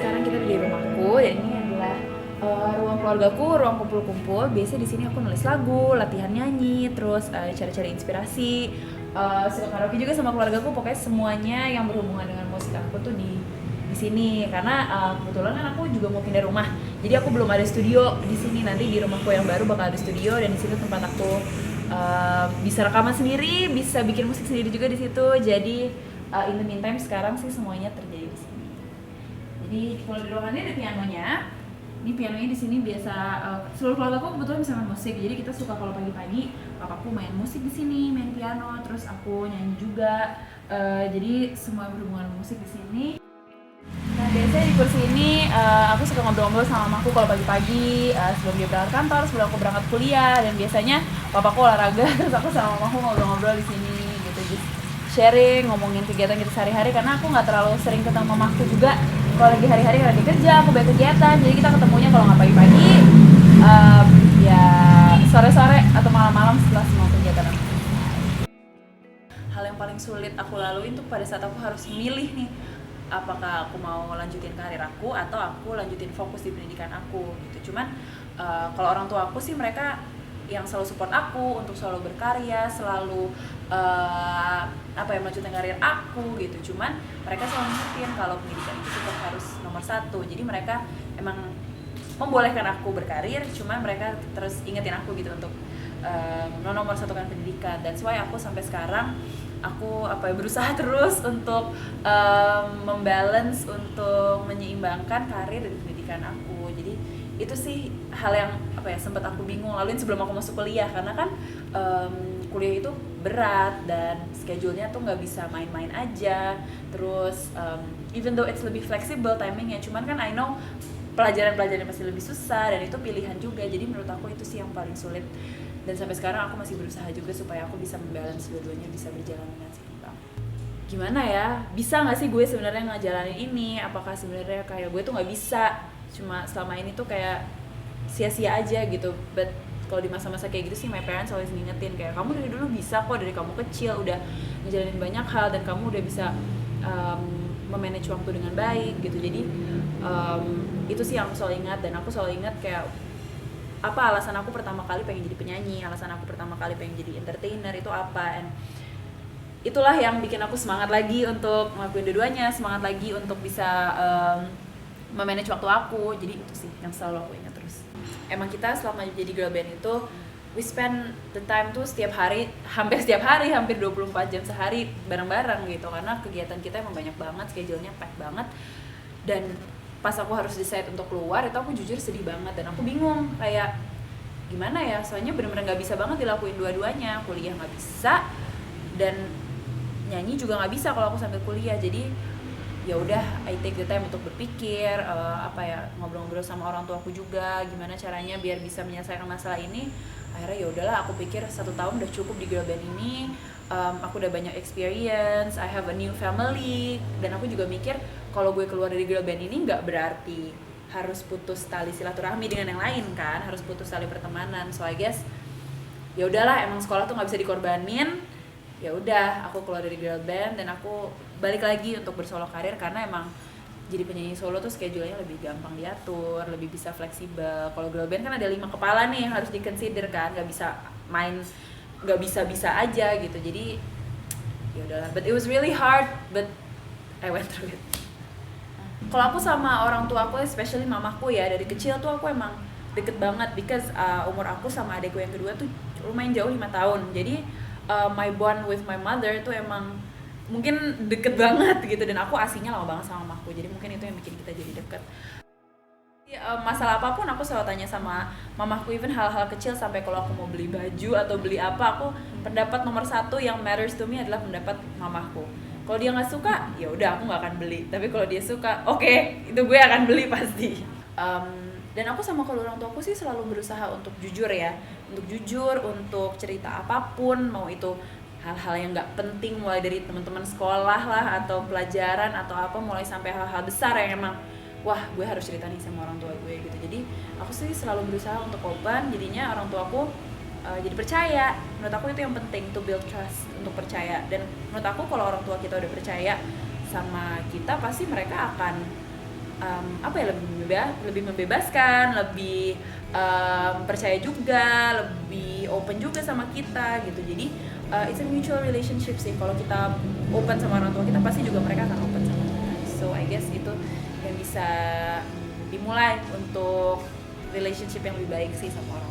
sekarang kita di rumahku dan ini adalah ruang keluargaku, ruang kumpul-kumpul. Biasanya di sini aku nulis lagu, latihan nyanyi, terus cari-cari inspirasi, suka karaoke juga sama keluargaku. Pokoknya semuanya yang berhubungan dengan musik aku tuh di sini karena kebetulan kan aku juga mau pindah rumah. Jadi aku belum ada studio di sini. Nanti di rumahku yang baru bakal ada studio dan di situ tempat aku bisa rekaman sendiri, bisa bikin musik sendiri juga di situ. Jadi in the meantime sekarang sih semuanya terjadi di sini. Jadi kalau di ruangannya ada pianonya. Ini pianonya di sini biasa seluruh keluarga aku kebetulan bisa main musik. Jadi kita suka kalau pagi-pagi papaku main musik di sini, main piano, terus aku nyanyi juga. Jadi semua berhubungan musik di sini. Nah biasanya di kursi ini aku suka ngobrol-ngobrol sama mamaku kalau pagi-pagi sebelum dia berangkat kantor, sebelum aku berangkat kuliah, dan biasanya papaku olahraga terus aku sama mamaku ngobrol-ngobrol di sini gitu, just sharing, ngomongin kegiatan kita sehari-hari karena aku nggak terlalu sering ketemu mamaku juga kalau lagi hari-hari karena dia kerja, aku banyak kegiatan, jadi kita ketemunya kalau nggak pagi-pagi ya sore-sore atau malam-malam setelah semua kegiatan aku. Hal yang paling sulit aku lalui itu pada saat aku harus milih nih, apakah aku mau lanjutin karir aku atau aku lanjutin fokus di pendidikan aku gitu. Cuman kalau orang tua aku sih mereka yang selalu support aku untuk selalu berkarya, selalu melanjutkan karir aku gitu. Cuman mereka selalu ngingetin kalau pendidikan itu tetap harus nomor satu. Jadi mereka emang membolehkan aku berkarir, cuman mereka terus ingetin aku gitu untuk nomor satukan pendidikan. That's why aku sampai sekarang aku berusaha terus untuk membalance, untuk menyeimbangkan karir dan pendidikan aku. Jadi itu sih hal yang sempat aku bingung laluin sebelum aku masuk kuliah karena kan kuliah itu berat dan schedule-nya tuh nggak bisa main-main aja. Terus even though it's lebih fleksibel timingnya, cuman kan I know pelajaran-pelajarannya masih lebih susah dan itu pilihan juga. Jadi menurut aku itu sih yang paling sulit. Dan sampai sekarang aku masih berusaha juga supaya aku bisa membalance dua-duanya, bisa berjalan dengan seimbang. Gimana ya? Bisa nggak sih gue sebenarnya ngejalanin ini? Apakah sebenarnya kayak gue tuh nggak bisa? Cuma selama ini tuh kayak sia-sia aja gitu. But kalau di masa-masa kayak gitu sih my parents always ngingetin kayak kamu dari dulu bisa kok, dari kamu kecil udah ngejalanin banyak hal dan kamu udah bisa memanage waktu dengan baik gitu. Jadi itu sih yang aku selalu ingat, dan aku selalu ingat kayak apa alasan aku pertama kali pengen jadi penyanyi, alasan aku pertama kali pengen jadi entertainer itu apa, and itulah yang bikin aku semangat lagi untuk ngelakuin dua-duanya, semangat lagi untuk bisa memanage waktu aku. Jadi itu sih yang selalu aku ingat terus. Emang kita selama jadi girl band itu we spend the time tuh hampir setiap hari, hampir 24 jam sehari bareng-bareng gitu, karena kegiatan kita emang banyak banget, schedule-nya pack banget. Dan pas aku harus decide untuk keluar itu aku jujur sedih banget dan aku bingung kayak gimana ya, soalnya bener-bener nggak bisa banget dilakuin dua-duanya, kuliah nggak bisa dan nyanyi juga nggak bisa kalau aku sambil kuliah. Jadi ya udah I take the time untuk berpikir ngobrol-ngobrol sama orang tua aku juga gimana caranya biar bisa menyelesaikan masalah ini. Akhirnya ya udahlah, aku pikir 1 tahun udah cukup di girl band ini. Aku udah banyak experience, I have a new family, dan aku juga mikir kalau gue keluar dari girl band ini nggak berarti harus putus tali silaturahmi dengan yang lain kan, harus putus tali pertemanan. So I guess ya udahlah, emang sekolah tuh nggak bisa dikorbanin. Ya udah, aku keluar dari girl band dan aku balik lagi untuk bersolo karir karena emang jadi penyanyi solo tuh schedule-nya lebih gampang diatur, lebih bisa fleksibel. Kalau girl band kan ada 5 kepala nih yang harus di-consider kan, nggak bisa main, nggak bisa aja gitu. Jadi ya udahlah, but it was really hard, but I went through it. Kalau aku sama orang tua aku, especially mamaku ya, dari kecil tuh aku emang deket banget because umur aku sama adekku yang kedua tuh lumayan jauh 5 tahun. Jadi my bond with my mother tuh emang mungkin deket banget gitu, dan aku aslinya lama banget sama mamaku, jadi mungkin itu yang bikin kita jadi deket. Masalah apapun aku selalu tanya sama mamaku, even hal-hal kecil sampai kalau aku mau beli baju atau beli apa, aku pendapat nomor 1 yang matters to me adalah pendapat mamaku. Kalau dia nggak suka ya udah aku nggak akan beli, tapi kalau dia suka oke, itu gue akan beli pasti. Dan aku sama kedua orang tuaku sih selalu berusaha untuk jujur ya, untuk cerita apapun, mau itu hal-hal yang nggak penting, mulai dari teman-teman sekolah lah atau pelajaran atau apa, mulai sampai hal-hal besar yang emang wah gue harus cerita nih sama orang tua gue gitu. Jadi aku sih selalu berusaha untuk open, jadinya orang tuaku jadi percaya. Menurut aku itu yang penting, to build trust, untuk percaya. Dan menurut aku kalau orang tua kita udah percaya sama kita, pasti mereka akan apa ya, lebih membebaskan, lebih percaya juga, lebih open juga sama kita gitu. Jadi it's a mutual relationship sih. Kalau kita open sama orang tua kita, pasti juga mereka akan open sama kita. So I guess itu yang bisa dimulai untuk relationship yang lebih baik sih sama orang